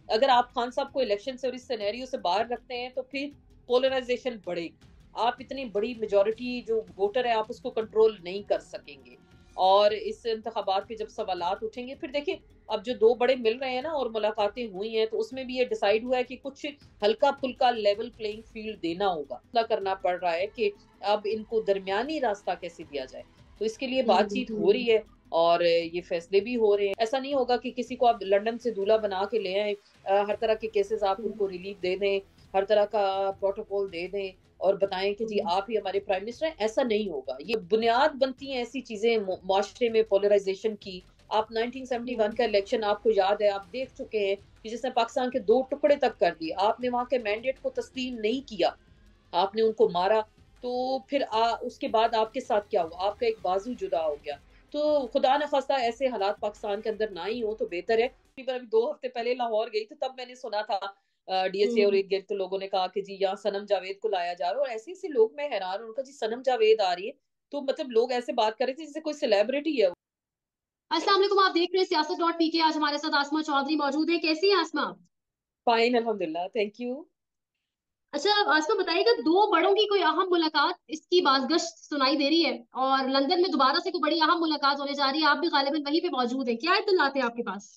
अगर आप खान साहब को इलेक्शन से और इस सिनेरियो से बाहर रखते हैं तो फिर पोलराइजेशन बढ़ेगी। आप इतनी बड़ी मेजोरिटी जो वोटर है आप उसको कंट्रोल नहीं कर सकेंगे। और इस इंतखाबात पे जब सवालात उठेंगे, फिर देखिए अब जो दो बड़े मिल रहे हैं ना और मुलाकातें हुई हैं, तो उसमें भी ये डिसाइड हुआ है कि कुछ हल्का फुल्का लेवल प्लेइंग फील्ड देना होगा, करना पड़ रहा है कि अब इनको दरमियानी रास्ता कैसे दिया जाए। तो इसके लिए बातचीत हो रही है और ये फैसले भी हो रहे हैं। ऐसा नहीं होगा कि किसी को आप लंदन से दूल्हा बना के ले आए, हर तरह के केसेस आप उनको रिलीफ दे दें, हर तरह का प्रोटोकॉल दे दें और बताएं कि जी आप ही हमारे प्राइम मिनिस्टर हैं। ऐसा नहीं होगा। ये बुनियाद बनती हैं ऐसी चीजें मुआशरे में पोलराइजेशन की। आप 1971 का इलेक्शन आपको याद है, आप देख चुके हैं कि जिसने पाकिस्तान के दो टुकड़े तक कर दिए। आपने वहां के मैंडेट को तस्लीम नहीं किया, आपने उनको मारा। तो फिर उसके बाद आपके साथ क्या हुआ? आपका एक बाजू जुदा हो गया। तो खुदा न खास्ता ऐसे हालात पाकिस्तान के अंदर ना ही हो तो बेहतर है। अभी 2 हफ्ते पहले लाहौर गई, तो तब मैंने सुना था डीएसए और इर्द गिर्द के लोगों ने कहा कि जी यहाँ सनम जावेद को लाया जा रहा है। और ऐसे ऐसे लोग, मैं हैरान हूं, उनका जी सनम जावेद आ रही है। तो मतलब लोग ऐसे बात कर रहे थे जैसे कोई सेलिब्रिटी है। अस्सलाम वालेकुम, आप देख रहे हैं सियासत डॉट पीके। आज हमारे साथ आसमा चौधरी मौजूद है। कैसी है आसमा? फाइन, अल्हम्दुलिल्लाह, थैंक यू। अच्छा आसमा, बताइएगा, दो बड़ों की कोई अहम मुलाकात इसकी बाज़गश्त सुनाई दे रही है और लंदन में दोबारा से कोई बड़ी अहम मुलाकात होने जा रही है। आप भी गालिबन वहीं पे मौजूद हैं, क्या इत्तलात है आपके पास?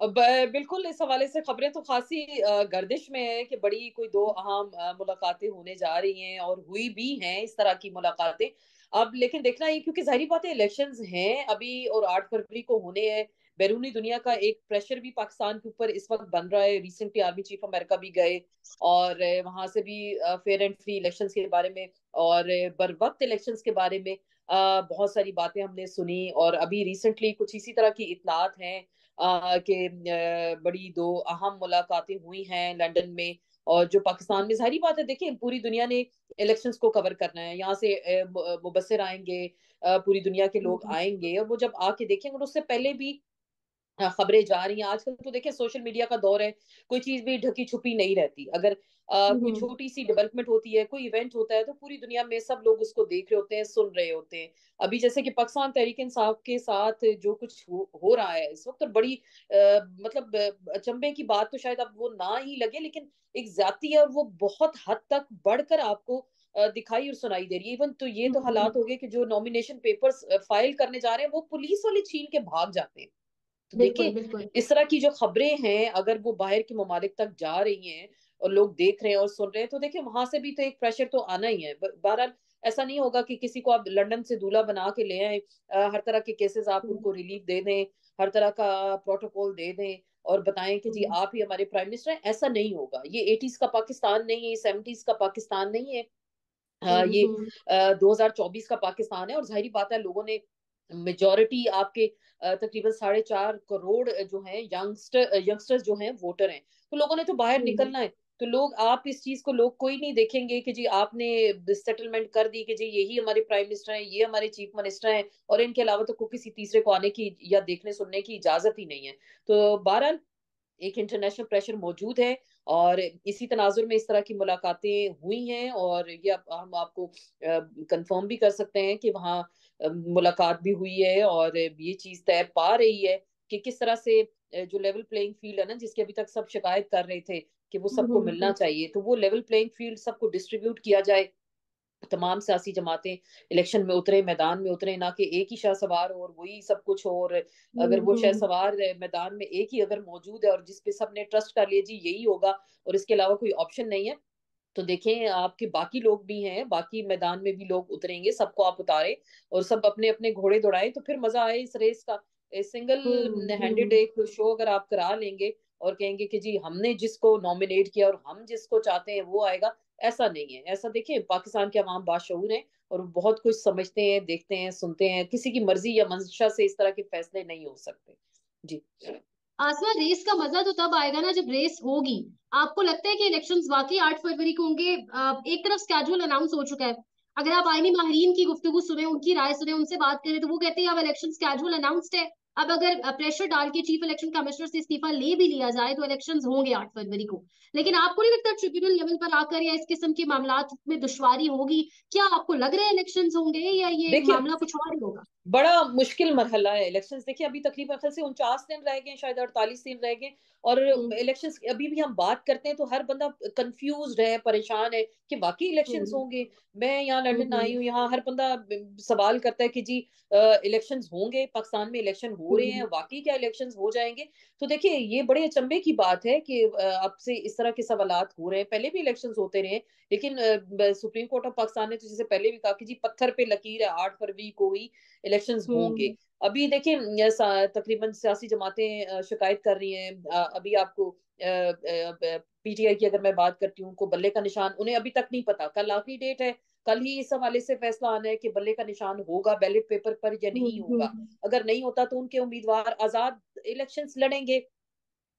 अब बिल्कुल इस हवाले से खबरें तो खासी गर्दिश में है कि बड़ी कोई दो अहम मुलाकातें होने जा रही हैं और हुई भी हैं इस तरह की मुलाकातें। अब लेकिन देखना है, क्योंकि जाहिर बात है इलेक्शंस हैं अभी और 8 फरवरी को होने हैं। बैरूनी दुनिया का एक प्रेशर भी पाकिस्तान के ऊपर इस वक्त बन रहा है। रिसेंटली आर्मी चीफ अमेरिका भी गए और वहां से भी फेयर एंड फ्री इलेक्शंस के बारे में और बर वक्त इलेक्शंस के बारे में बहुत सारी बातें हमने सुनी। और अभी रिसेंटली कुछ इसी तरह की इतलात हैं कि बड़ी दो अहम मुलाकातें हुई हैं लंदन में। और जो पाकिस्तान में, जाहिर बात है, देखिए पूरी दुनिया ने इलेक्शंस को कवर करना है। यहाँ से मुबस्सिर आएंगे, पूरी दुनिया के लोग आएंगे और वो जब आके देखेंगे। और उससे पहले भी खबरें जा रही हैं। आजकल तो देखिए सोशल मीडिया का दौर है, कोई चीज भी ढकी छुपी नहीं रहती। अगर कोई छोटी सी डेवलपमेंट होती है, कोई इवेंट होता है, तो पूरी दुनिया में सब लोग उसको देख रहे होते हैं, सुन रहे होते हैं। अभी जैसे कि पाकिस्तान तहरीक इंसाफ के साथ जो कुछ हो रहा है इस वक्त, और बड़ी मतलब अचंभे की बात तो शायद अब वो ना ही लगे, लेकिन एक जाती है और वो बहुत हद तक बढ़कर आपको दिखाई और सुनाई दे रही है। इवन तो ये तो हालात हो गए कि जो नॉमिनेशन पेपर्स फाइल करने जा रहे हैं वो पुलिस वाले छीन के भाग जाते हैं। तो बिल्कुल देखिए बिल्कुल। इस तरह की जो खबरें हैं अगर वो बाहर के ममालिक तक जा रही हैं और लोग देख रहे हैं और सुन रहे हैं, तो देखिए वहां से भी तो एक प्रेशर तो आना ही है। बहरहाल ऐसा नहीं होगा कि किसी को आप लंदन से दूल्हा बना के ले आए, हर तरह के केसेस आप उनको रिलीफ दे दें, हर तरह का प्रोटोकॉल दे दें और बताएं कि जी आप ही हमारे प्राइम मिनिस्टर हैं। ऐसा नहीं होगा। ये 80s का पाकिस्तान नहीं है, 70s का पाकिस्तान नहीं है। ये 2024 का पाकिस्तान है। और जाहिर बात है लोगों ने मेजोरिटी आपके तकरीबन 4.5 करोड़ जो हैं यंगस्टर्स जो हैं वोटर हैं, तो लोगों ने तो बाहर निकलना है। तो लोग, आप इस चीज को लोग कोई नहीं देखेंगे कि जी आपने सेटलमेंट कर दी कि जी यही हमारे प्राइम मिनिस्टर हैं, ये हमारे चीफ मिनिस्टर हैं और इनके अलावा तो कोई किसी तीसरे को आने की या देखने सुनने की इजाजत ही नहीं है। तो बहरहाल एक इंटरनेशनल प्रेशर मौजूद है और इसी तनाजुर में इस तरह की मुलाकातें हुई हैं। और ये हम आपको कंफर्म भी कर सकते हैं कि वहाँ मुलाकात भी हुई है और ये चीज तय पा रही है कि किस तरह से जो लेवल प्लेइंग फील्ड है ना, जिसकी अभी तक सब शिकायत कर रहे थे कि वो सबको मिलना चाहिए, तो वो लेवल प्लेइंग फील्ड सबको डिस्ट्रीब्यूट किया जाए। तमाम सियासी जमातें इलेक्शन में उतरे, मैदान में उतरे, ना कि एक ही शाह सवार हो और वही सब कुछ हो। और अगर वो शाह सवार मैदान में एक ही अगर मौजूद है और जिसपे सबने ट्रस्ट कर लिया जी यही होगा और इसके अलावा कोई ऑप्शन नहीं है, तो देखें आपके बाकी लोग भी हैं, बाकी मैदान में भी लोग उतरेंगे, सबको आप उतारे और सब अपने अपने घोड़े दौड़ाए, तो फिर मजा आए इस रेस का। सिंगल हैंडेड एक शो अगर आप करा लेंगे और कहेंगे कि जी हमने जिसको नॉमिनेट किया और हम जिसको चाहते हैं वो आएगा, ऐसा नहीं है। ऐसा देखिए पाकिस्तान के अवाम बाशऊर हैं और बहुत कुछ समझते हैं, देखते हैं, सुनते हैं। किसी की मर्जी या मंशा से इस तरह के फैसले नहीं हो सकते। जी। आसमा, रेस का मजा तो तब आएगा ना जब रेस होगी। आपको लगता है कि इलेक्शंस वाकई 8 फरवरी को होंगे? एक तरफ स्केड्यूल अनाउंस हो चुका है। अगर आप आईनी माहिरीन की गुफ्तगू सुने, उनकी राय सुने, उनसे बात करें, तो वो कहते हैं अब इलेक्शन स्केड्यूल अनाउंस्ड है। अब अगर प्रेशर डाल के चीफ इलेक्शन कमिश्नर से इस्तीफा ले भी लिया जाए तो इलेक्शंस होंगे 8 फरवरी को। लेकिन आपको नहीं लगता ट्रिब्यूनल लेवल पर आकर या इस किस्म के मामलात में दुश्वारी होगी? क्या आपको लग रहा है इलेक्शंस होंगे या ये देखिए मामला कुछ और ही होगा? बड़ा मुश्किल मरहला है इलेक्शंस। देखिए अभी तकरीबन ख्याल से 49 दिन रह गए, शायद 48 दिन रह गए। और हम्म इलेक्शंस अभी भी हम बात करते हैं तो हर बंदा कंफ्यूज है, परेशान है कि वाकई इलेक्शंस हम्म होंगे। मैं यहाँ लंदन आई हम्म हूँ, यहाँ हर बंदा सवाल करता है कि जी इलेक्शंस होंगे, पाकिस्तान में इलेक्शन हो रहे हैं, हम्म वाकई क्या इलेक्शंस हो जाएंगे? तो देखिए ये बड़े अचंभे की बात है कि अब से इस तरह के सवालात हो रहे हैं। पहले भी इलेक्शंस होते रहे, लेकिन सुप्रीम कोर्ट ऑफ पाकिस्तान ने तो जैसे पहले भी कहा कि जी पत्थर पे लकीर है, 8 फरवरी को ही इलेक्शंस होंगे। हम्म अभी देखिए तकरीबन सियासी जमातें शिकायत कर रही हैं। अभी आपको पीटीआई की अगर मैं बात करती हूँ, उनको बल्ले का निशान उन्हें अभी तक नहीं पता, कल आखिरी डेट है। कल ही इस हवाले से फैसला आना है कि बल्ले का निशान होगा बैलेट पेपर पर या नहीं होगा। हम्म अगर नहीं होता तो उनके उम्मीदवार आजाद इलेक्शंस लड़ेंगे।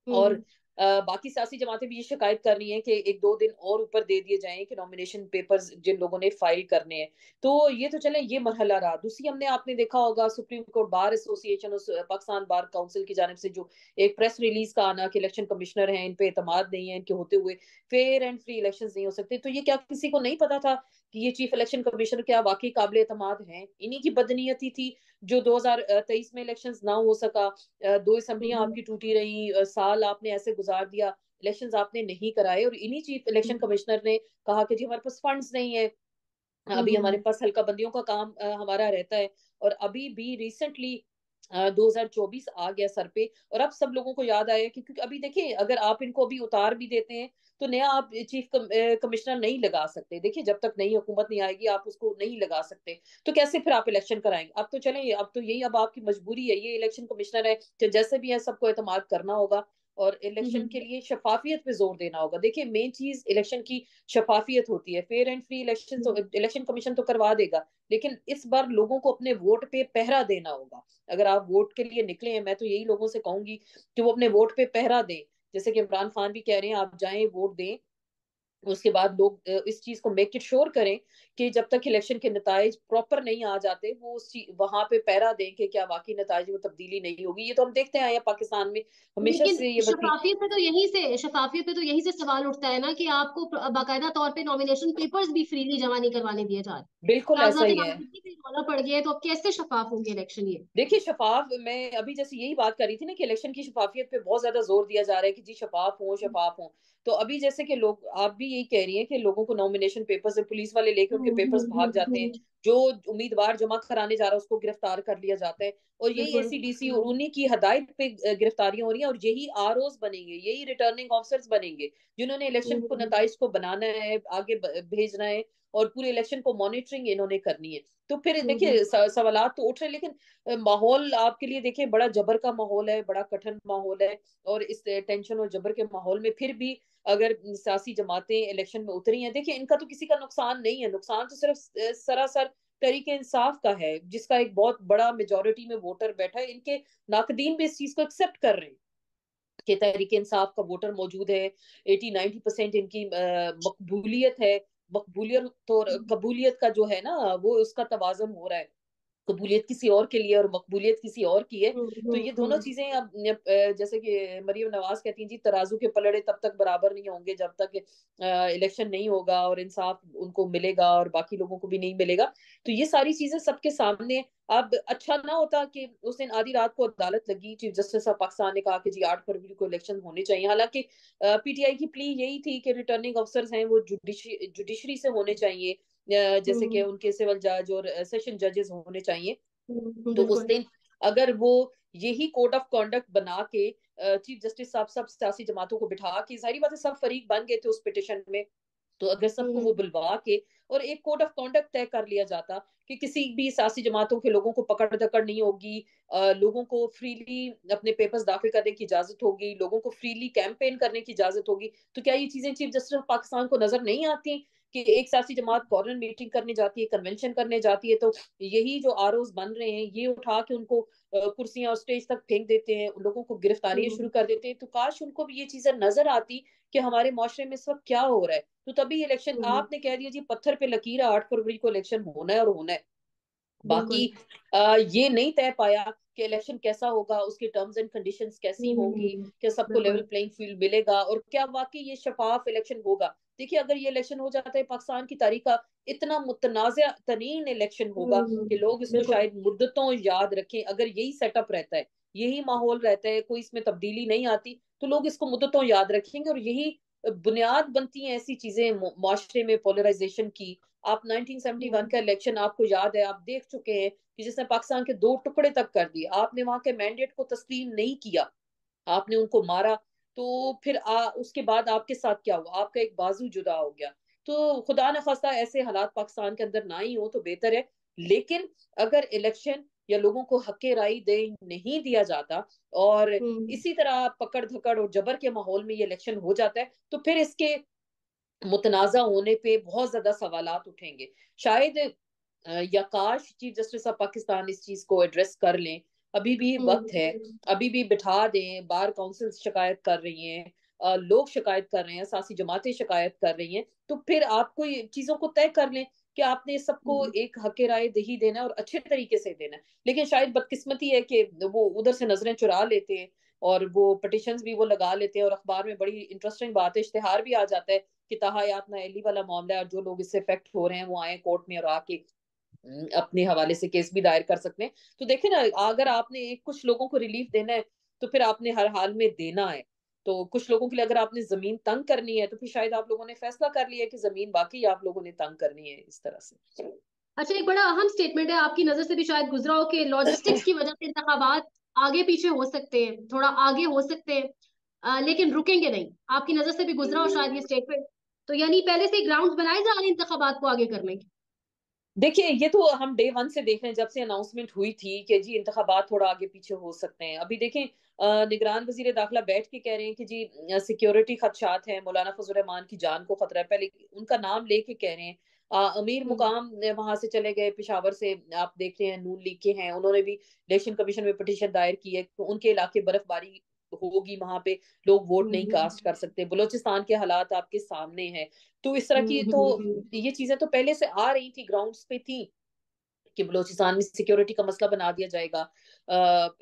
और हम्म बाकी सियासी जमातें भी ये शिकायत कर रही हैं कि 1-2 दिन और ऊपर दे दिए जाएं कि नॉमिनेशन पेपर्स जिन लोगों ने फाइल करने हैं। तो ये तो चले, ये मरहला रहा। दूसरी हमने आपने देखा होगा सुप्रीम कोर्ट बार एसोसिएशन और पाकिस्तान बार काउंसिल की जानिब से जो एक प्रेस रिलीज का आना कि इलेक्शन कमिश्नर हैं, इन पे एतमाद नहीं है, इनके होते हुए फेयर एंड फ्री इलेक्शन नहीं हो सकते। तो ये क्या किसी को नहीं पता था कि ये चीफ इलेक्शन कमिश्नर क्या वाकई काबिल एतमाद हैं? इन्हीं की बदनीयती थी जो 2023 में इलेक्शन ना हो सका। दो असम्बलियां हम्म आपकी टूटी रही, साल आपने ऐसे गुजार दिया, इलेक्शंस आपने नहीं कराए। और इन्हीं चीफ इलेक्शन कमिश्नर ने कहा कि जी हमारे पास फंड्स नहीं है, अभी हमारे हम्म पास हल्का बंदियों का काम हमारा रहता है। और अभी भी रिसेंटली 2024 आ गया सर पे, और अब सब लोगों को याद आया कि क्योंकि अभी देखिए अगर आप इनको अभी उतार भी देते हैं तो नया आप चीफ कमिश्नर नहीं लगा सकते। देखिए जब तक नई हुकूमत नहीं आएगी आप उसको नहीं लगा सकते। तो कैसे फिर आप इलेक्शन कराएंगे? अब तो चले, अब तो यही अब आपकी मजबूरी है, ये इलेक्शन कमिश्नर है कि जैसे भी है सबको एतमाद करना होगा और इलेक्शन हम्म के लिए शफाफियत पे जोर देना होगा। देखिए मेन चीज इलेक्शन की शफाफियत होती है। फेयर एंड फ्री इलेक्शन तो इलेक्शन कमीशन तो करवा देगा, लेकिन इस बार लोगों को अपने वोट पे पहरा देना होगा। अगर आप वोट के लिए निकले हैं, मैं तो यही लोगों से कहूंगी कि वो अपने वोट पे पहरा दें। जैसे कि इमरान खान भी कह रहे हैं आप जाएं वोट दें। उसके बाद लोग इस चीज को मेक इट श्योर करें कि जब तक इलेक्शन के नताइज प्रॉपर नहीं आ जाते वो वहां पे पहरा दें कि क्या वाकई नताइज में तब्दीली नहीं होगी। ये तो हम देखते आए हैं पाकिस्तान में हमेशा लेकिन से ये वसी। शफाफियत पे तो यही से सवाल उठता है ना कि आपको बाकायदा तौर पे नॉमिनेशन पेपर्स भी फ्रीली जमा नहीं करवाने दिए जा रहे। बिल्कुल ऐसा कागजात ही है। नामजदगी पे रौला पड़ गया है, तो अब कैसे शफाफ होंगे इलेक्शन ये? देखिए शफाफ, मैं अभी जैसे यही बात कर रही थी ना कि इलेक्शन की शफाफियत पे बहुत ज्यादा जोर दिया जा रहा है कि जी शफाफ हो शफाफ हो। तो अभी जैसे कि लोग, आप भी यही कह रही हैं कि लोगों को नॉमिनेशन पेपर्स से पुलिस वाले लेके उनके पेपर्स भाग जाते हैं। हम्म। जो उम्मीदवार जमा कराने जा रहा है उसको गिरफ्तार कर लिया जाता है। और यही बिल्कुल। एसीडीसी और उन्हीं की हदायत पे गिरफ्तारियां हो रही हैं। और यही आरओज बनेंगे, यही रिटर्निंग ऑफिसर्स बनेंगे जिन्होंने इलेक्शन को हम्म नताइज को बनाना है, आगे भेजना है, और पूरे इलेक्शन को मॉनिटरिंग इन्होंने करनी है। तो फिर देखिए सवालात तो उठ रहे हैं, लेकिन माहौल आपके लिए देखिए बड़ा जबर का माहौल है, बड़ा कठिन माहौल है। और इस टेंशन और जबर के माहौल में फिर भी अगर सियासी जमातें इलेक्शन में उतरी हैं, देखिए इनका तो किसी का नुकसान नहीं है, नुकसान तो सिर्फ सरासर तरीके इंसाफ का है जिसका एक बहुत बड़ा मेजोरिटी में वोटर बैठा है। इनके नाकदीन भी इस चीज को एक्सेप्ट कर रहे हैं कि तहरीक इंसाफ का वोटर मौजूद है। 80-90% इनकी मकबूलियत है। मकबूलियत तो कबूलियत का जो है ना, वो उसका तवाजन हो रहा है। कबूलियत किसी और के लिए और मकबूलियत किसी और की है। तो ये दोनों हम्म चीजें अब जैसे कि मरियम नवाज कहती हैं जी तराजू के पलड़े तब तक बराबर नहीं होंगे जब तक इलेक्शन नहीं होगा और इंसाफ उनको मिलेगा और बाकी लोगों को भी नहीं मिलेगा। तो ये सारी चीजें सबके सामने हैं। अब अच्छा ना होता कि उस दिन आधी रात को अदालत लगी, चीफ जस्टिस ऑफ पाकिस्तान ने कहा कि जी 8 फरवरी को इलेक्शन होने चाहिए। हालांकि पीटीआई की प्ली यही थी कि रिटर्निंग अफसर्स हैं वो जुडिशरी से होने चाहिए, जैसे कि हम्म उनके सिविल जज और सेशन जजेस होने चाहिए। तो उस बिल्कुल। दिन अगर वो यही कोड ऑफ कॉन्डक्ट बना के चीफ जस्टिस साहब सब सियासी जमातों को बिठा के, सारी बातें सब फरीक बन गए थे उस पिटिशन में, तो अगर सबको वो हम्म बुलवा के और एक कोड ऑफ कॉन्डक्ट तय कर लिया जाता कि किसी भी सियासी जमातों के लोगों को पकड़ दकड़ नहीं होगी, लोगों को फ्रीली अपने पेपर्स दाखिल करने की इजाजत होगी, लोगों को फ्रीली कैंपेन करने की इजाजत होगी। तो क्या ये चीजें चीफ जस्टिस ऑफ पाकिस्तान को नजर नहीं आती कि एक सियासी जमात कॉर्नर मीटिंग करने जाती है, कन्वेंशन करने जाती है, तो यही जो आरओज बन रहे हैं ये उठा के उनको कुर्सियां और स्टेज तक फेंक देते हैं, उन लोगों को गिरफ्तारियां शुरू हम्म कर देते हैं। तो काश उनको भी ये चीजें नजर आती कि हमारे मुआशरे में इस वक्त क्या हो रहा है। तो तभी इलेक्शन हम्म, आपने कह दिया जी पत्थर पे लकीर है, 8 फरवरी को इलेक्शन होना है और होना है। बाकी बिल्कुल। ये नहीं तय पाया कि इलेक्शन कैसा होगा, उसकी टर्म्स एंड कंडीशंस कैसी होंगी, क्या सबको लेवल बिल्कुल। प्लेइंग फील्ड मिलेगा, और क्या वाकई ये शफाफ इलेक्शन होगा। देखिए अगर ये इलेक्शन हो जाता है पाकिस्तान की तारीख का इतना मुतनाज़ तरीन इलेक्शन होगा कि लोग इसको बिल्कुल। शायद मुद्दतों याद रखें। अगर यही सेटअप रहता है, यही माहौल रहता है, कोई इसमें तब्दीली नहीं आती, तो लोग इसको मुद्दतों याद रखेंगे। और यही बुनियाद बनती हैं ऐसी चीजें माशरे में पोलराइजेशन की। आप 1971 का इलेक्शन आपको याद है, आप देख चुके हैं कि जिसने पाकिस्तान के दो टुकड़े तक कर दिए। आपने वहां के मैंडेट को तस्लीम नहीं किया, आपने उनको मारा। तो फिर उसके बाद आपके साथ क्या हुआ, आपका एक बाजू जुदा हो गया। तो खुदा न खास्ता ऐसे हालात पाकिस्तान के अंदर ना ही हो तो बेहतर है। लेकिन अगर इलेक्शन या लोगों को हक राय दे नहीं दिया जाता, और हम्म। इसी तरह पकड़ धकड़ और जबर के माहौल में ये इलेक्शन हो जाता है, तो फिर इसके मुतनाजा होने पे बहुत ज्यादा सवालात उठेंगे। शायद या काश चीफ जस्टिस ऑफ पाकिस्तान इस चीज को एड्रेस कर लें। अभी भी वक्त है, अभी भी बिठा दें। बार काउंसिल शिकायत कर रही हैं, लोग शिकायत कर रहे हैं, सियासी जमातें शिकायत कर रही हैं। तो फिर आपको ये चीजों को तय कर लें कि आपने सबको एक हक राय दही देना है और अच्छे तरीके से देना है। लेकिन शायद बदकिस्मती है कि वो उधर से नजरें चुरा लेते हैं, और वो पटिशंस भी वो लगा लेते हैं, और अखबार में बड़ी इंटरेस्टिंग बात है, इश्तेहार भी आ जाता है कि ताहयात नाअहली वाला मामला है, और जो लोग इससे इफेक्ट हो रहे हैं वो आए कोर्ट में और आके अपने हवाले से केस भी दायर कर सकते हैं। तो देखे ना, अगर आपने एक कुछ लोगों को रिलीफ देना है तो फिर आपने हर हाल में देना है। तो कुछ लोगों के लिए अगर आपने जमीन तंग करनी है, तो फिर शायद आप लोगों ने फैसला कर लिया है कि जमीन बाकी आप लोगों ने तंग करनी है इस तरह से। अच्छा, एक बड़ा अहम स्टेटमेंट है, आपकी नजर से भी शायद गुजरा हो, कि लॉजिस्टिक्स की वजह से इंतखाबात आगे पीछे हो सकते हैं, थोड़ा आगे हो सकते हैं, लेकिन रुकेंगे नहीं। आपकी नजर से भी गुजरा हो शायद ये स्टेटमेंट। तो यानी पहले से ग्राउंड बनाए जा रहे हैं इंतखाबात को आगे करने के। देखिए ये तो हम डे वन से देख रहे हैं, जब से अनाउंसमेंट हुई थी कि जी इंतखाबात थोड़ा आगे पीछे हो सकते हैं। अभी देखें, निगरान वजीर दाखिला बैठ के कह रहे हैं कि जी सिक्योरिटी खदशात हैं, मौलाना फजल रहमान की जान को खतरा है, पहले उनका नाम लेके कह रहे हैं। अमीर हम्म। मुकाम वहां से चले गए पेशावर से, आप देख रहे हैं नून लीग के हैं, उन्होंने भी इलेक्शन कमीशन में पिटीशन दायर की है कि उनके इलाके बर्फबारी होगी, वहां पे लोग वोट नहीं हम्म। कास्ट कर सकते। बलूचिस्तान के हालात आपके सामने हैं। तो इस तरह की तो हम्म। ये चीजें तो पहले से आ रही थी, ग्राउंड्स पे थी कि बलोचिस्तान में सिक्योरिटी का मसला बना दिया जाएगा।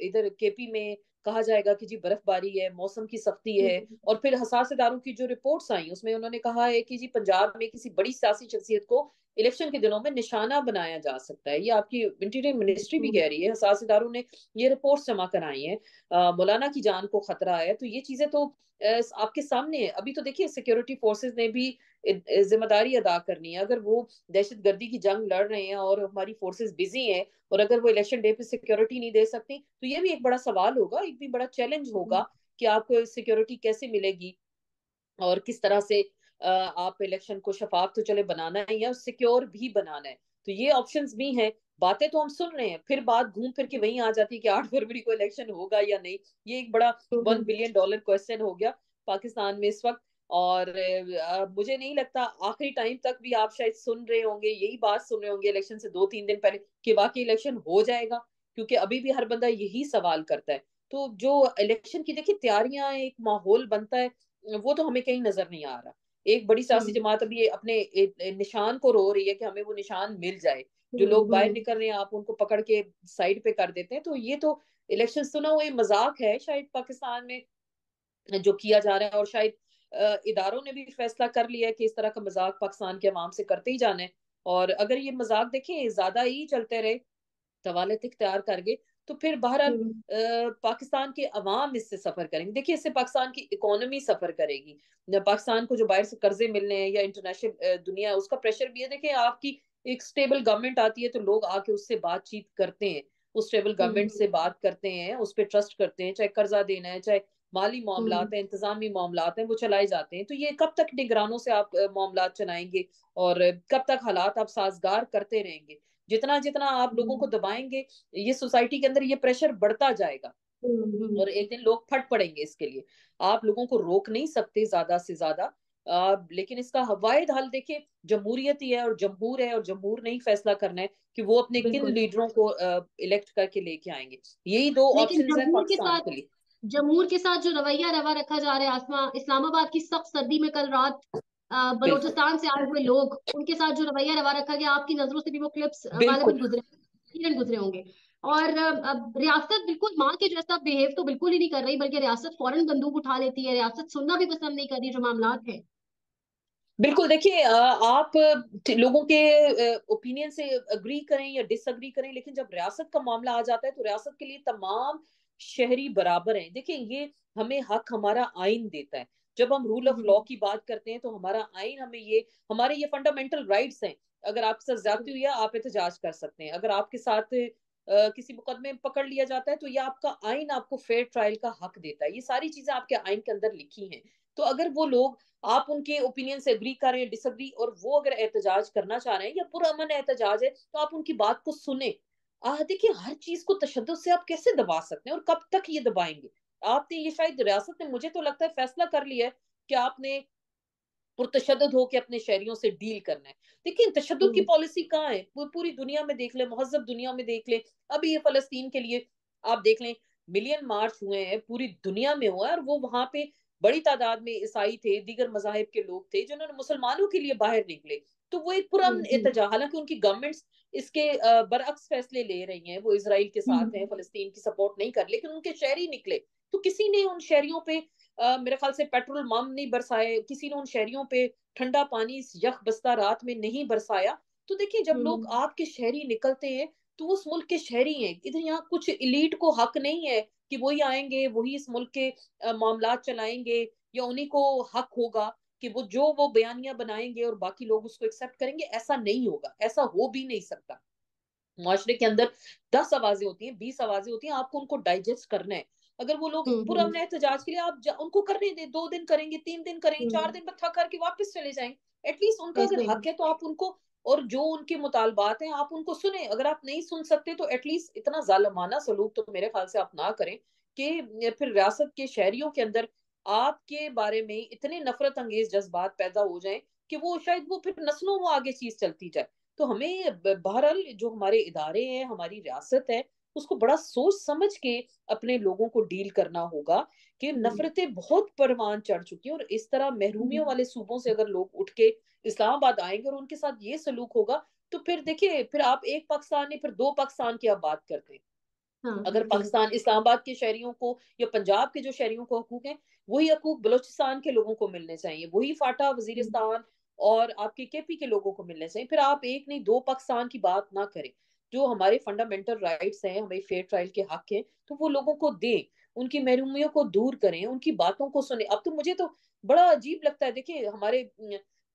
इधर केपी में कहा जाएगा कि जी बर्फबारी है, मौसम की सख्ती है। हम्म। और फिर हसास इदारों की जो रिपोर्ट्स आई उसमें उन्होंने कहा है कि जी पंजाब में किसी बड़ी सियासी शख्सियत को इलेक्शन के दिनों में निशाना बनाया जा सकता है। ये आपकी इंटीरियर मिनिस्ट्री भी हम्म। कह रही है, हसास इदारों ने ये रिपोर्ट्स जमा कराई हैं। मौलाना की जान को खतरा है। तो ये चीजें तो आपके सामने है। अभी तो देखिए सिक्योरिटी फोर्सेस ने भी जिम्मेदारी अदा करनी है। अगर वो दहशत गर्दी की जंग लड़ रहे हैं और हमारी फोर्सेस बिजी हैं, और अगर वो इलेक्शन डे पे सिक्योरिटी नहीं दे सकती, तो ये भी एक बड़ा सवाल होगा, एक भी बड़ा चैलेंज होगा कि आपको सिक्योरिटी कैसे मिलेगी, और किस तरह से आप इलेक्शन को शफाफ तो चले बनाना है या सिक्योर भी बनाना है। तो ये ऑप्शंस भी हैं। बातें तो हम सुन रहे हैं, फिर बात घूम फिर के वहीं आ जाती है कि 8 फरवरी को इलेक्शन होगा या नहीं। ये एक बड़ा $1 बिलियन क्वेश्चन हो गया पाकिस्तान में इस वक्त। और मुझे नहीं लगता आखिरी टाइम तक भी आप शायद सुन रहे होंगे, यही बात सुन रहे होंगे इलेक्शन से 2-3 दिन पहले, कि वाकई इलेक्शन हो जाएगा। क्योंकि अभी भी हर बंदा यही सवाल करता है। तो जो इलेक्शन की देखिए तैयारियां, एक माहौल बनता है, वो तो हमें कहीं नजर नहीं आ रहा। एक बड़ी सियासी हम्म। जमात अभी अपने निशान को रो रही है कि हमें वो निशान मिल जाए। जो लोग बाहर हम्म। निकल रहे हैं आप उनको पकड़ के साइड पे कर देते हैं। तो ये तो इलेक्शन तो ना वो मजाक है शायद पाकिस्तान में जो किया जा रहा है। और शायद इदारों ने भी फैसला कर लिया है कि इस तरह का मजाक पाकिस्तान के अवाम से करते ही जाना है। और अगर ये मजाक देखें ज्यादा ही चलते रहे, तवालत इख्तियार कर गए, तो फिर बहरहाल हम्म। पाकिस्तान के अवाम इससे सफर करेंगे। देखिए इससे पाकिस्तान की इकोनॉमी सफर करेगी। पाकिस्तान को जो बाहर से कर्जे मिलने हैं या इंटरनेशनल दुनिया उसका प्रेशर भी है। देखिए आपकी एक स्टेबल गवर्नमेंट आती है तो लोग आके उससे बातचीत करते हैं, उस स्टेबल गवर्नमेंट से बात करते हैं, उस पर ट्रस्ट करते हैं, चाहे कर्जा देना है, चाहे माली मामलात हैं, इंतजामी मामलात हैं, वो चलाए जाते हैं। तो ये कब तक निगरानों से आप मामलात चलाएंगे, और कब तक हालात आप साजगार करते रहेंगे। जितना जितना आप लोगों को दबाएंगे, ये सोसाइटी के अंदर ये प्रेशर बढ़ता जाएगा, और एक दिन लोग फट पड़ेंगे इसके लिए। आप लोगों को रोक नहीं सकते ज्यादा से ज्यादा। लेकिन इसका वाहिद हल देखिए जमहूरियत ही है, और जमहूर है, और जमहूर ने ही फैसला करना है कि वो अपने किन बिल्कुल। लीडरों को इलेक्ट करके लेके आएंगे। यही दो लेकिन ऑप्शंस हैं पाकिस्तान के लिए। जमहूर के साथ जो रवैया रवा रखा जा रहा है, आसमा इस्लामाबाद की सख्त सर्दी में कल रात बिल्कुल बलूचिस्तान से आए हुए लोग, उनके साथ जो रवैया रवा रखा गया, आपकी नजरों से भी वो क्लिप्स गालिबन बिल्कुल। गुजरे होंगे। और अब रियासत बिल्कुल माँ के जैसा बिहेव तो बिल्कुल ही नहीं कर रही, बल्कि रियासत फौरन बंदूक उठा लेती है, रियासत सुनना भी पसंद नहीं कर रही जो मामलात है। बिल्कुल देखिए, आप लोगों के ओपिनियन से अग्री करें या डिसअग्री करें, लेकिन जब रियासत का मामला आ जाता है तो रियासत के लिए तमाम शहरी बराबर हैं। देखिए, ये हमें हक हमारा आइन देता है। जब हम रूल ऑफ लॉ हम्म। की बात करते हैं तो हमारा आइन हमें ये, हमारे ये फंडामेंटल राइट्स हैं। अगर आपके साथ ज्यादती हुई है, आप एहतजाज कर सकते हैं। अगर आपके साथ किसी मुकदमे में पकड़ लिया जाता है तो ये आपका आइन आपको फेयर ट्रायल का हक देता है। ये सारी चीजें आपके आइन के अंदर लिखी हैं। तो अगर वो लोग, आप उनके ओपिनियन से एग्री कर रहे हैं, डिसएग्री, और वो अगर एहतजाज करना चाह रहे हैं या पुरअमन एहतजाज है, तो आप उनकी बात को सुने। देखिए, हर चीज को तशद्दुद से आप कैसे दबा सकते हैं और कब तक ये दबाएंगे? आपने ये, शायद रियासत ने, मुझे तो लगता है, फैसला कर लिया है कि आपने पुरतशद्दुद होकर अपने शहरियों से डील करना है। देखिए, तशद्दुद की हम्म। पॉलिसी कहाँ है? पूरी दुनिया में देख ले, महजब दुनिया में देख ले। अभी ये फलस्तीन के लिए आप देख लें, मिलियन मार्च हुए हैं, पूरी दुनिया में हुआ है, और वो वहां पे बड़ी तादाद में ईसाई थे, दीगर मजाहिब के लोग थे, जिन्होंने मुसलमानों के लिए बाहर निकले। तो वो एक पुरअमन जी। एहतजाज, हालांकि उनकी गवर्नमेंट्स इसके बरअक्स फैसले ले रही हैं, वो इसराइल के साथ हैं, हम्म। फलस्तीन की सपोर्ट नहीं कर, लेकिन उनके शहरी निकले। तो किसी ने उन शहरियों पे मेरे ख्याल से पेट्रोल मम नहीं बरसाए, किसी ने उन शहरियों पे ठंडा पानी यख बस्ता रात में नहीं बरसाया। तो देखिए, जब लोग हम्म। आपके शहरी निकलते हैं तो उस मुल्क के शहरी हैं। इधर यहाँ कुछ इलीट को हक नहीं है कि वही आएंगे, वही इस मुल्क के मामलात चलाएंगे, या उन्हीं को हक होगा कि वो बयानियां बनाएंगे और बाकी लोग उसको एक्सेप्ट करेंगे। ऐसा नहीं होगा, ऐसा हो भी नहीं सकता। मुआशरे के अंदर 10 आवाजें होती हैं, 20 आवाजें होती हैं, आपको उनको डाइजेस्ट करना है। अगर वो लोग हम्म। पुरअमन एहतजाज के लिए, आप उनको करने दें, 2 दिन करेंगे, 3 दिन करेंगे, चार हम्म। दिन में थक करके वापस चले जाएंगे। एटलीस्ट उनका अगर ऐसे ही। हक है तो आप उनको, और जो उनके मुतालबात हैं आप उनको सुने। अगर आप नहीं सुन सकते तो एटलीस्ट इतना जालमाना सलूक तो मेरे ख्याल से आप ना करें कि फिर रियासत के शहरियों के अंदर आपके बारे में इतने नफरत अंगेज जज्बात पैदा हो जाएं कि वो शायद वो फिर नस्लों वो आगे चीज चलती जाए। तो हमें बहरहाल जो हमारे इदारे हैं, हमारी रियासत है, उसको बड़ा सोच समझ के अपने लोगों को डील करना होगा कि हम्म। नफरतें बहुत परवान चढ़ चुकी हैं। और इस तरह महरूमियों वाले सूबों से अगर लोग उठ के इस्लामाबाद आएंगे और उनके साथ ये सलूक होगा, तो फिर देखिए, फिर आप एक पाकिस्तान नहीं, फिर 2 पाकिस्तान की आप बात करते हैं। हाँ अगर बिल्कुल। पाकिस्तान इस्लामाबाद के शहरियों को या पंजाब के जो शहरियों को हकूक हैं, वही हकूक बलोचिस्तान के लोगों को मिलने चाहिए, वही फाटा हम्म। वजीरिस्तान और आपके केपी के लोगों को मिलने चाहिए। फिर आप एक नहीं, 2 पाकिस्तान की बात ना करें। जो हमारे फंडामेंटल राइट्स हैं, हमें फेयर ट्रायल के हक हैं, तो वो लोगों को दें, उनकी महरूमियों को दूर करें, उनकी बातों को सुने। अब तो मुझे तो बड़ा अजीब लगता है, देखिए, हमारे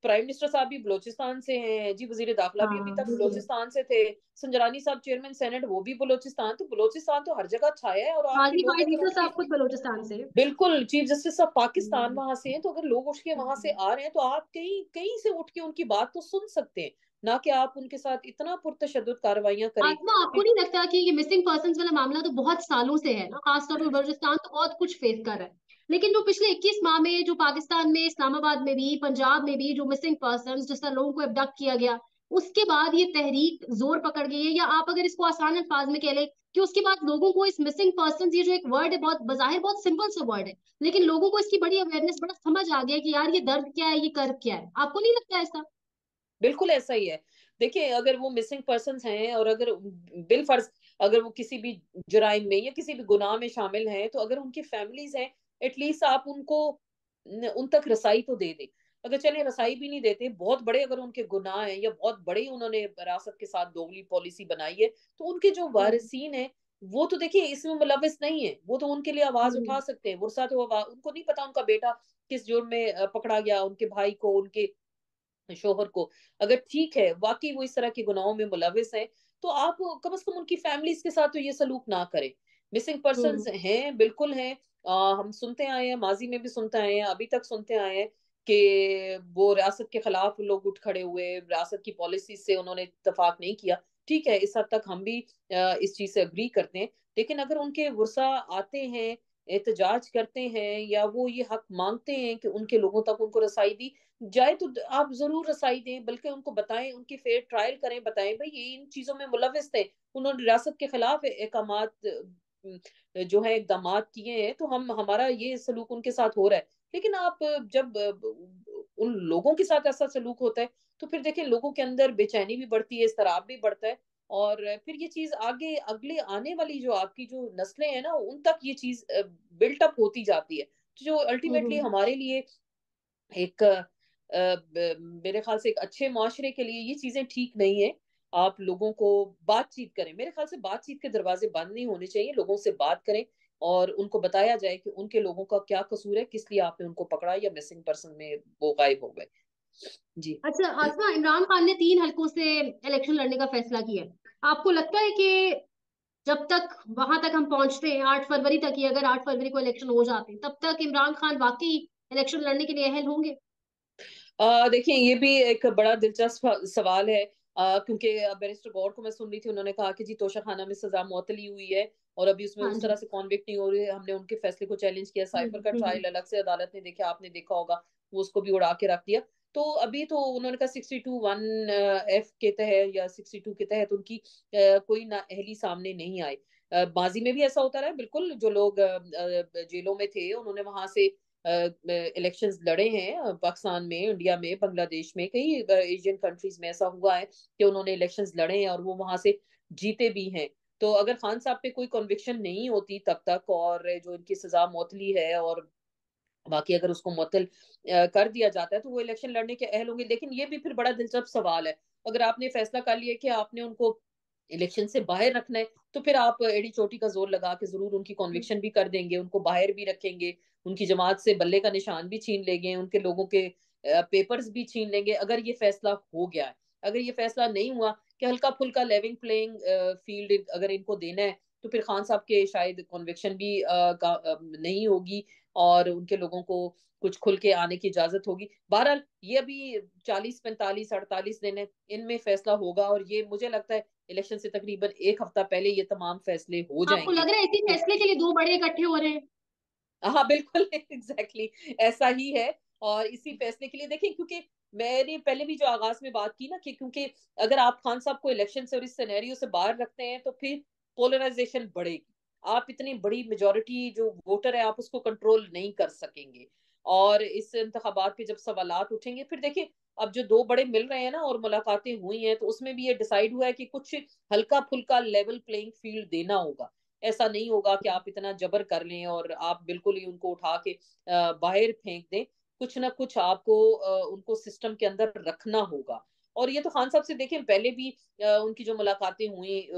प्राइम मिनिस्टर साहब भी बलोचिस्तान से हैं जी, वजीर दाखिला भी अभी हाँ तक बिल्कुल। बलोचिस्तान से थे, संजरानी साहब चेयरमैन सेनेट, वो भी बलोचिस्तान। तो बलोचिस्तान तो हर जगह छाया है, और आपके हाजी लोग अगर वाइद उठ के, साहब खुद बलूचिस्तान से। बिल्कुल, चीफ जस्टिस साहब पाकिस्तान हम्म। वहां से हैं, तो अगर लोग उठ के वहां से हम्म। आ रहे हैं तो आप कहीं कहीं से उठ के उनकी बात तो सुन सकते हैं, ना कि आप उनके साथ इतना पुरतशद्दुद कार्रवाइयां करें आत्मा, आपको नहीं लगता कि ये मिसिंग पर्सन वाला मामला तो बहुत सालों से है ना, खासतौर पर बलूचिस्तान तो बहुत कुछ फेस कर रहा है, लेकिन जो पिछले 21 माह में जो पाकिस्तान में, इस्लामाबाद में भी, पंजाब में भी जो मिसिंग पर्सन, जिस तरह लोगों को अबडक्ट किया गया, उसके बाद ये तहरीक जोर पकड़ गई है, या आप अगर इसको आसान अल्फाज में कह लें कि उसके बाद लोगों को इस मिसिंग पर्सन, ये जो एक वर्ड है, बहुत बजाहिर बहुत सिंपल सा वर्ड है, लेकिन लोगों को इसकी बड़ी अवेयरनेस, बड़ा समझ आ गया कि यार ये दर्द क्या है, ये कर्ब क्या है। आपको नहीं लगता ऐसा? बिल्कुल ऐसा ही है। देखिए, अगर वो मिसिंग पर्सन हैं, और अगर बिल फर्ज अगर वो किसी भी जुराइम में या किसी भी गुनाह में शामिल हैं, तो अगर उनकी फैमिलीज हैं, एटलीस्ट आप उनको उन तक रसाई तो दे दें। अगर चले रसाई भी नहीं देते, बहुत बड़े अगर उनके गुनाह हैं या बहुत बड़े उन्होंने विरासत के साथ दोगली पॉलिसी बनाई है, तो उनके जो हम्म। वारिसीन हैं, वो तो देखिए इसमें मुलविस नहीं है, वो तो उनके लिए आवाज हम्म। उठा सकते हैं। वो तो उनको नहीं पता उनका बेटा किस जुर्म में पकड़ा गया, उनके भाई को, उनके शोहर को। अगर ठीक है, वाकई वो इस तरह के गुनाहों में मुलविस हैं, तो आप कम से कम उनकी फैमिलीज के साथ तो ये सलूक ना करें। मिसिंग पर्सन हम्म। हैं, बिल्कुल हैं। हम सुनते आए हैं, माजी में भी सुनते आए हैं, अभी तक सुनते आए हैं कि वो रियासत के खिलाफ लोग उठ खड़े हुए, रियासत की पॉलिसी से उन्होंने इतफाक नहीं किया। ठीक है, इस हद तक हम भी इस चीज से अग्री करते हैं। लेकिन अगर उनके वर्सा आते हैं, एहतजाज करते हैं, या वो ये हक मांगते हैं कि उनके लोगों तक उनको रसाई दी जाए, तो आप जरूर रसाई दें, बल्कि उनको बताएं, उनकी फेयर ट्रायल करें, बताएं भाई ये इन चीजों में मुलविस थे, उन्होंने रियासत के खिलाफ एकामात जो है इकदाम किए हैं, तो हम हमारा ये सलूक उनके साथ हो रहा है। लेकिन आप जब उन लोगों के साथ ऐसा सलूक होता है, तो फिर देखिए, लोगों के अंदर बेचैनी भी बढ़ती है, इस्तराब भी बढ़ता है, और फिर ये चीज आगे अगले आने वाली जो आपकी जो नस्लें हैं ना, उन तक ये चीज बिल्टअप होती जाती है, तो जो अल्टीमेटली हम्म। हमारे लिए एक मेरे ख्याल से एक अच्छे माशरे के लिए ये चीजें ठीक नहीं है। आप लोगों को बातचीत करें, मेरे ख्याल से बातचीत के दरवाजे बंद नहीं होने चाहिए, लोगों से बात करें और उनको बताया जाए कि उनके लोगों का क्या कसूर है, किस लिए आपने उनको पकड़ा या मिसिंग पर्सन में वो गायब हो गए। जी। अच्छा आसमा, इमरान खान ने 3 हलकों से इलेक्शन लड़ने का फैसला किया है। आपको लगता है कि जब तक वहां तक हम पहुंचते हैं 8 फरवरी तक, ही अगर 8 फरवरी को इलेक्शन हो जाते हैं, तब तक इमरान खान वाकई इलेक्शन लड़ने के लिए अहल होंगे? देखिए ये भी एक बड़ा दिलचस्प सवाल है, क्योंकि बैरिस्टर गौर को मैं सुन रही थी, उन्होंने कहा कि जी तोशाखाना में सजा मुअत्तली हुई है और अभी उसमें हाँ उस जी। तरह से कॉन्विक्ट नहीं हो रही है, हमने उनके फैसले को चैलेंज किया, साइफर का हम्म। ट्रायल अलग से अदालत ने देखा, आपने देखा होगा, वो उसको भी उड़ा के रख दिया। तो अभी तो उन्होंने कहा 62(1)(f) के तहत या 62 के तहत उनकी कोई ना अहली सामने नहीं आई। माजी में भी ऐसा होता रहा है, बिल्कुल, जो लोग जेलों में थे उन्होंने वहां से इलेक्शंस लड़े हैं, पाकिस्तान में, इंडिया में, बांग्लादेश में, कई एशियन कंट्रीज में ऐसा हुआ है कि उन्होंने इलेक्शंस लड़े हैं और वो वहां से जीते भी हैं। तो अगर खान साहब पे कोई कन्विक्शन नहीं होती तब तक, और जो इनकी सजा मौतली है और बाकी अगर उसको मुअत्तल कर दिया जाता है, तो वो इलेक्शन लड़ने के अहल होंगे। लेकिन ये भी फिर बड़ा दिलचस्प सवाल है, अगर आपने फैसला कर लिया कि आपने उनको इलेक्शन से बाहर रखना है, तो फिर आप एड़ी चोटी का जोर लगा के जरूर उनकी कॉन्विक्शन भी कर देंगे, उनको बाहर भी रखेंगे, उनकी जमात से बल्ले का निशान भी छीन लेंगे, उनके लोगों के पेपर्स भी छीन लेंगे, अगर ये फैसला हो गया है। अगर ये फैसला नहीं हुआ कि हल्का फुल्का लेवलिंग प्लेइंग फील्ड अगर इनको देना है, तो फिर खान साहब के शायद कॉन्विक्शन भी नहीं होगी और उनके लोगों को कुछ खुल के आने की इजाजत होगी। बहरहाल ये अभी 40, 45, 48 दिन है, इनमें फैसला होगा और ये मुझे लगता है इलेक्शन से तकरीबन एक हफ्ता पहले ये तमाम फैसले हो आपको जाएंगे लग रहा है इसी कि फैसले के लिए दो बड़े इकट्ठे हो रहे हैं? हाँ बिल्कुल एग्जैक्टली ऐसा ही है। और इसी फैसले के लिए देखिए, क्योंकि मैंने पहले भी जो आगाज में बात की ना कि क्योंकि अगर आप खान साहब को इलेक्शन से और इस सिनेरियो से बाहर रखते हैं, तो फिर पोलराइजेशन बढ़ेगी, आप इतनी बड़ी मेजोरिटी जो वोटर है आप उसको कंट्रोल नहीं कर सकेंगे। और इस इंतखाबात पे जब सवालात उठेंगे, फिर देखिए अब जो दो बड़े मिल रहे हैं ना और मुलाकातें हुई हैं, तो उसमें भी ये डिसाइड हुआ है कि कुछ हल्का फुल्का लेवल प्लेइंग फील्ड देना होगा। ऐसा नहीं होगा कि आप इतना जबर कर लें और आप बिल्कुल ही उनको उठा के बाहर फेंक दें। कुछ ना कुछ आपको उनको सिस्टम के अंदर रखना होगा। और ये तो खान साहब से देखें, पहले भी उनकी जो मुलाकातें हुई,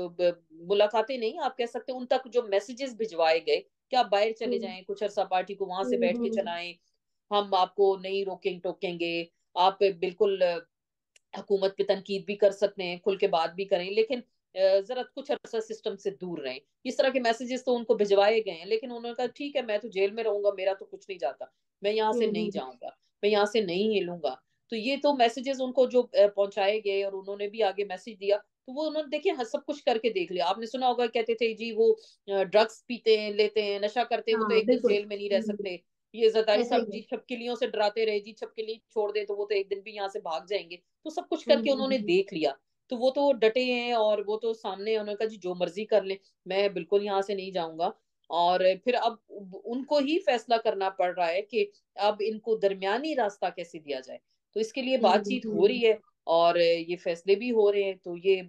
मुलाकातें नहीं आप कह सकते, उन तक जो मैसेजेस भिजवाए गए कि आप बाहर चले हम्म। जाएं, कुछ अरसा पार्टी को वहां से बैठ के हम्म। चलाएं, हम आपको नहीं रोकेंगे टोकेंगे, आप बिल्कुल हुकूमत पे तनकीद भी कर सकते हैं, खुल के बात भी करें, लेकिन जरा कुछ अर्सा सिस्टम से दूर रहें। इस तरह के मैसेजेस तो उनको भिजवाए गए हैं, लेकिन उन्होंने कहा ठीक है, मैं तो जेल में रहूंगा, मेरा तो कुछ नहीं जाता, मैं यहाँ से नहीं हम्म। जाऊंगा, मैं यहाँ से नहीं हिलूंगा। तो ये तो मैसेजेस उनको जो पहुंचाए गए और उन्होंने भी आगे मैसेज दिया, तो वो उन्होंने देखिए सब कुछ करके देख लिया। आपने सुना होगा कहते थे जी वो ड्रग्स पीते हैं, लेते हैं, नशा करते हैं, वो तो हाँ एक दिन बिल्कुल। जेल में नहीं रह सकते। ये जरदारी ऐसा साहब ही है। जी छपकिलियों से डराते रहे, जी छपकिली छोड़ दे तो वो तो एक दिन भी यहाँ से भाग जाएंगे। तो सब कुछ करके उन्होंने हम्म। देख लिया, तो वो तो डटे हैं और वो तो सामने उन्होंने कहा जी जो मर्जी कर ले, मैं बिल्कुल यहाँ से नहीं जाऊंगा। और फिर अब उनको ही फैसला करना पड़ रहा है कि अब इनको दरमियानी रास्ता कैसे दिया जाए। तो इसके लिए बातचीत हो रही है और ये फैसले भी हो रहे हैं। तो ये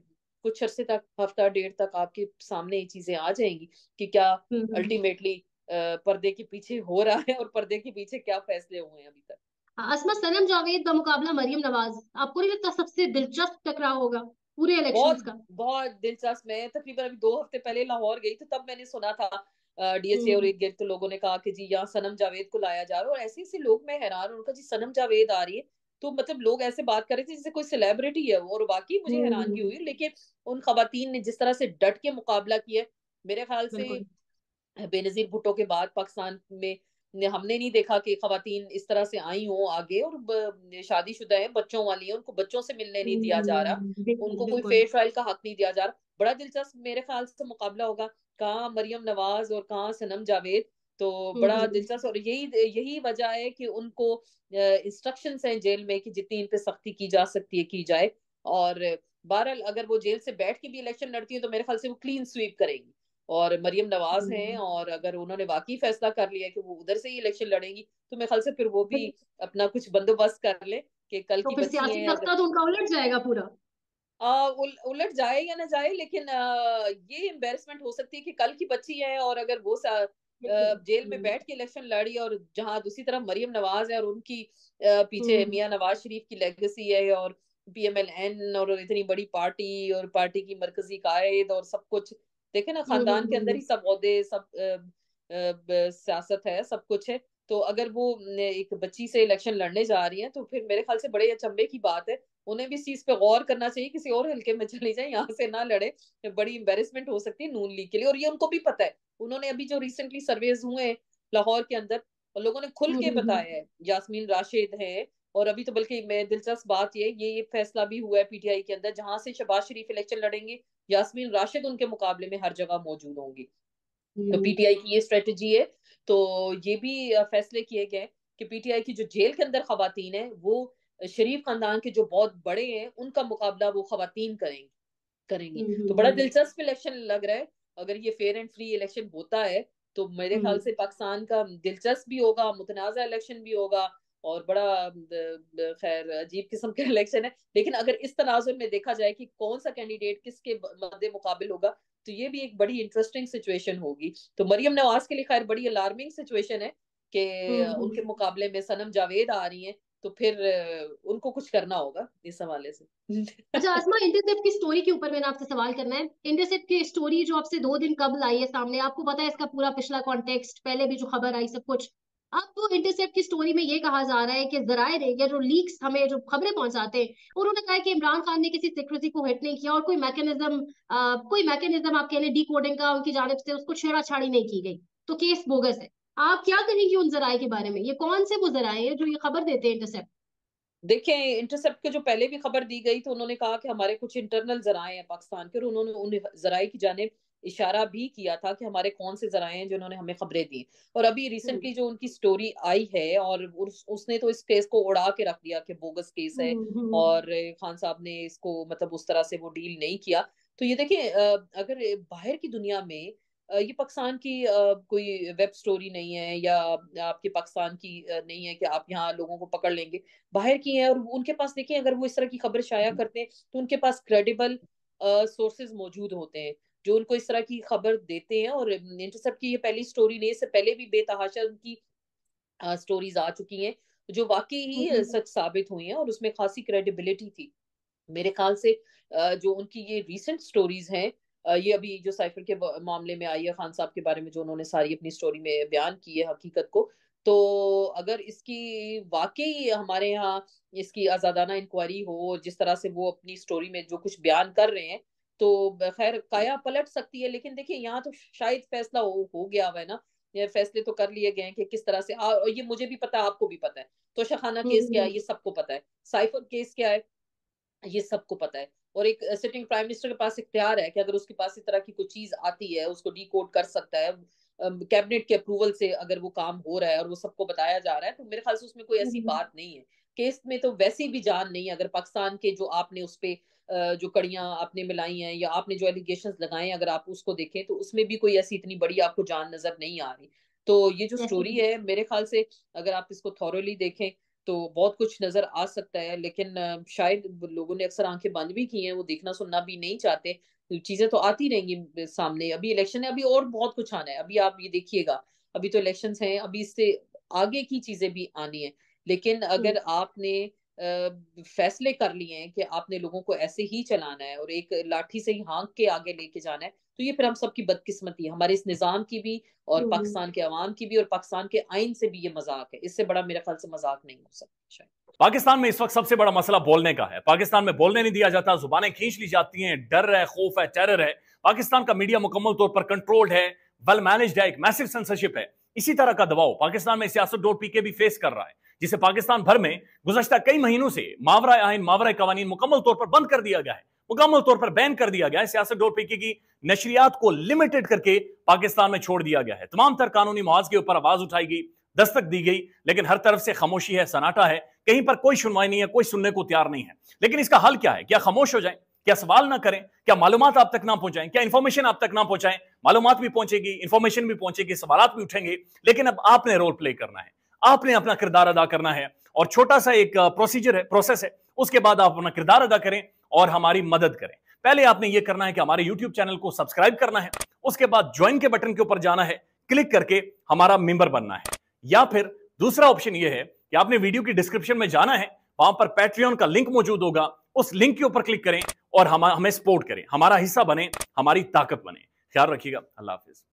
कुछ अरसे तक, हफ्ता डेढ़ तक आपके सामने ये चीजें आ जाएंगी कि क्या हम्म। अल्टीमेटली पर्दे के पीछे हो रहा है और पर्दे के पीछे क्या फैसले हुए हैं अभी तक। असमा, सनम जावेद बमुकाबला मरियम नवाज, आपको नहीं लगता सबसे दिलचस्प टकराव होगा पूरे बहुत इलेक्शंस का? बहुत दिलचस्प। मैं तकरीबन अभी 2 हफ्ते पहले लाहौर गई थी, तब मैंने सुना था डीएसए और हम्म। एक गिर, तो लोगों ने कहा कि जी यहाँ सनम जावेद को लाया जा रहा है, और ऐसे ऐसे लोग, मैं हैरान हूं, उनका जी सनम जावेद आ रही है, तो मतलब लोग ऐसे बात कर रहे थे जैसे कोई सेलिब्रिटी है वो, और बाकी मुझे हैरानगी हम्म। हुई। लेकिन उन खवातीन ने जिस तरह से डट के मुकाबला किया, मेरे ख्याल से बिल्कुल। बेनजीर भुट्टो के बाद पाकिस्तान में हमने नहीं देखा कि खवातीन इस तरह से आई हो आगे, और शादीशुदा है, बच्चों वाली है, उनको बच्चों से मिलने नहीं दिया जा रहा, बिल्कुल उनको कोई बिल्कुल। फेयर ट्रायल का हक नहीं दिया जा रहा। बड़ा दिलचस्प मेरे ख्याल से मुकाबला होगा, कहाँ मरियम नवाज और कहाँ सनम जावेद। तो बड़ा हम्म। दिलचस्प, और यही यही वजह है कि उनको इंस्ट्रक्शंस हैं जेल में कि जितनी इन पे सख्ती की जा सकती है की जाए। और बहरहाल अगर वो जेल से बैठ के भी इलेक्शन लड़ती है, तो मेरे ख्याल से वो क्लीन स्वीप करेंगी। और मरियम नवाज हैं, और अगर उन्होंने वाकई फैसला कर लिया कि वो उधर से ही इलेक्शन लड़ेंगी, तो मेरे ख्याल से फिर वो भी अपना कुछ बंदोबस्त कर ले कि कल तो की फिर बच्ची सियासी हैं अगर। तख्ता तो उनका उलट जाएगा पूरा। उलट जाए या ना जाए, लेकिन ये एम्बेरसमेंट हो सकती है कि कल की बच्ची है और अगर वो बिल्कुल। जेल में बैठ के इलेक्शन लड़ी, और जहां दूसरी तरफ मरियम नवाज है और उनकी पीछे हम्म। मियां नवाज शरीफ की लेगेसी है, और पीएमएलएन और इतनी बड़ी पार्टी और पार्टी की मरकजी कायद और सब कुछ, देखे ना खानदान के अंदर ही सब ओहदे, सब सियासत है, सब कुछ है। तो अगर वो एक बच्ची से इलेक्शन लड़ने जा रही है तो फिर मेरे ख्याल से बड़े अचंभे की बात है। उन्हें भी इस चीज पे गौर करना चाहिए, किसी और हल्के में चली जाए, यहाँ से ना लड़े। बड़ी एम्बेरसमेंट हो सकती है नून लीग के लिए, और ये उनको भी पता है। उन्होंने अभी जो रिसेंटली सर्वेज हुए हैं लाहौर के अंदर, और लोगों ने खुल के बताया है, यास्मीन राशिद है, और अभी तो बल्कि मैं दिलचस्प बात ये फैसला भी हुआ है पीटीआई के अंदर, जहां से शहबाज शरीफ इलेक्शन लड़ेंगे, यास्मीन राशिद उनके मुकाबले में हर जगह मौजूद होंगी। तो पीटीआई की ये स्ट्रेटेजी है। तो ये भी फैसले किए गए कि पीटीआई की जो जेल के अंदर खवातीन है, वो शरीफ खानदान के जो बहुत बड़े हैं उनका मुकाबला वो खवातीन करेंगी। तो बड़ा दिलचस्प इलेक्शन लग रहा है। अगर ये फेयर एंड फ्री इलेक्शन होता है तो मेरे ख्याल से पाकिस्तान का दिलचस्प भी होगा, मुतनाज़ा इलेक्शन भी होगा, और बड़ा खैर अजीब किस्म का इलेक्शन है। लेकिन अगर इस तनाजुर में देखा जाए कि कौन सा कैंडिडेट किसके मद्दे मुकाबिल होगा, तो ये भी एक बड़ी इंटरेस्टिंग सिचुएशन होगी। तो मरियम नवाज के लिए खैर बड़ी अलार्मिंग सिचुएशन है कि उनके मुकाबले में सनम जावेद आ रही हैं, तो फिर उनको कुछ करना होगा इस हवाले से। अच्छा आसमा, इंटरसेप्ट की स्टोरी के ऊपर मैंने आपसे सवाल करना है। इंटरसेप्ट की स्टोरी जो आपसे 2 दिन कबल आई है सामने, आपको पता है इसका पूरा पिछला कॉन्टेक्स्ट, पहले भी जो खबर आई सब कुछ। अब तो इंटरसेप्ट की स्टोरी में ये कहा जा रहा है कि जराए ने या जो लीक्स हमें जो खबरें पहुंचाते हैं, उन्होंने कहा है कि इमरान खान ने किसी सिक्रेसी को हिट नहीं किया और कोई मैकेनिज्म आप कह लें डी कोडिंग का उनकी जानिब से उसको छेड़ाछाड़ी नहीं की गई, तो केस बोगस है। आप क्या कहेंगे उन जराए के बारे में? ये कौन से वो जराए हैं जो ये खबर देते हैं इंटरसेप्ट? देखें, इंटरसेप्ट के जो पहले भी खबर दी गई तो उन्होंने कहा कि हमारे कुछ इंटरनल जराए हैं पाकिस्तान के, और उन्होंने उन जराए की जानिब इशारा भी किया था कि हमारे कौन से जराए हैं जिन्होंने हमें खबरें दी। और अभी रिसेंटली जो उनकी स्टोरी आई है, और उसने तो इस केस को उड़ा के रख दिया कि बोगस केस है, और खान साहब ने इसको मतलब उस तरह से वो डील नहीं किया। तो ये देखिए, अगर बाहर की दुनिया में ये पाकिस्तान की कोई वेब स्टोरी नहीं है, या आपके पाकिस्तान की नहीं है कि आप यहाँ लोगों को पकड़ लेंगे, बाहर की है। और उनके पास देखिए, अगर वो इस तरह की खबर शाया करते हैं तो उनके पास क्रेडिबल सोर्सेज मौजूद होते हैं जो उनको इस तरह की खबर देते हैं। और इंटरसेप्ट की ये पहली स्टोरी नहीं, इससे पहले भी बेतहाशा उनकी स्टोरीज आ चुकी हैं जो वाकई ही सच साबित हुई हैं, और उसमें खासी क्रेडिबिलिटी थी। मेरे ख्याल से जो उनकी ये रीसेंट स्टोरीज हैं, ये अभी जो साइफर के मामले में आई है, खान साहब के बारे में जो उन्होंने सारी अपनी स्टोरी में बयान की है हकीकत को, तो अगर इसकी वाकई हमारे यहाँ इसकी आजादाना इंक्वायरी हो, जिस तरह से वो अपनी स्टोरी में जो कुछ बयान कर रहे हैं, तो खैर काया पलट सकती है। लेकिन देखिए, यहाँ तो शायद फैसला हो गया हुआ है ना, ये फैसले तो कर लिए गए हैं कि किस तरह से और ये मुझे भी पता है, आपको भी पता है, तो शहाना केस क्या है ये सबको पता है, साइफर केस क्या है ये सबको पता है। और एक सिटिंग प्राइम मिनिस्टर के पास इख्तियार है कि अगर उसके पास इस तरह की कोई चीज आती है उसको डी कोड कर सकता है, कैबिनेट के अप्रूवल से अगर वो काम हो रहा है और वो सबको बताया जा रहा है, तो मेरे ख्याल से उसमें कोई ऐसी बात नहीं है। केस में तो वैसी भी जान नहीं है। अगर पाकिस्तान के जो आपने उस पे जो कड़ियां आपने मिलाई हैं या आपने जो एलिगेशन लगाए हैं, अगर आप उसको देखें तो उसमें भी कोई ऐसी इतनी बड़ी आपको जान नजर नहीं आ रही। तो ये जो जैसे स्टोरी है मेरे ख्याल से, अगर आप इसको थॉरोली देखें तो बहुत कुछ नजर आ सकता है। लेकिन शायद लोगों ने अक्सर आंखें बंद भी की हैं, वो देखना सुनना भी नहीं चाहते। तो चीजें तो आती रहेंगी सामने, अभी इलेक्शन है, अभी और बहुत कुछ आना है। अभी आप ये देखिएगा, अभी तो इलेक्शंस हैं, अभी इससे आगे की चीजें भी आनी है। लेकिन अगर आपने फैसले कर लिए हैं कि आपने लोगों को ऐसे ही चलाना है और एक लाठी से ही हाँक के आगे लेके जाना है, तो ये फिर हम सबकी बदकिस्मती है, हमारे इस निजाम की भी और पाकिस्तान के अवाम की भी और पाकिस्तान के आइन से भी। ये मजाक है, इससे बड़ा मेरे ख्याल से मजाक नहीं हो सकता शायद। पाकिस्तान में इस वक्त सबसे बड़ा मसला बोलने का है। पाकिस्तान में बोलने नहीं दिया जाता, जुबानें खींच ली जाती हैं, डर है, खौफ है, टेरर है। पाकिस्तान का मीडिया मुकम्मल तौर पर कंट्रोल्ड है, वेल मैनेज्ड है, एक मैसिव सेंसरशिप है। इसी तरह का दबाव पाकिस्तान में सियासत.pk भी फेस कर रहा है, जिसे पाकिस्तान भर में गुज़श्ता कई महीनों से मावरा आइन, मावरा कवानीन मुकम्मल तौर पर बंद कर दिया गया है, मुकम्मल तौर पर बैन कर दिया गया है। सियासत.pk की नशरियात को लिमिटेड करके पाकिस्तान में छोड़ दिया गया है। तमाम तर कानूनी मुआवजे के ऊपर आवाज उठाई गई, दस्तक दी गई, लेकिन हर तरफ से खामोशी है, सन्नाटा है, कहीं पर कोई सुनवाई नहीं है, कोई सुनने को तैयार नहीं है। लेकिन इसका हल क्या है? क्या खामोश हो जाएं? क्या सवाल ना करें? क्या मालूमात आप तक ना पहुंचाएं? क्या इंफॉर्मेशन आप तक ना पहुंचाएं? मालूमात भी पहुंचेगी, इंफॉर्मेशन भी पहुंचेगी, सवाल भी उठेंगे, लेकिन अब आपने रोल प्ले करना है, आपने अपना किरदार अदा करना है। और छोटा सा एक प्रोसीजर है, प्रोसेस है, उसके बाद आप अपना किरदार अदा करें और हमारी मदद करें। पहले आपने यह करना है कि हमारे YouTube चैनल को सब्सक्राइब करना है, उसके बाद ज्वाइन के बटन के ऊपर जाना है, क्लिक करके हमारा मेंबर बनना है। या फिर दूसरा ऑप्शन यह है कि आपने वीडियो की डिस्क्रिप्शन में जाना है, वहां पर पैट्रियन का लिंक मौजूद होगा, उस लिंक के ऊपर क्लिक करें और हमें सपोर्ट करें, हमारा हिस्सा बने, हमारी ताकत बने। ख्याल रखिएगा। अल्लाह हाफिज।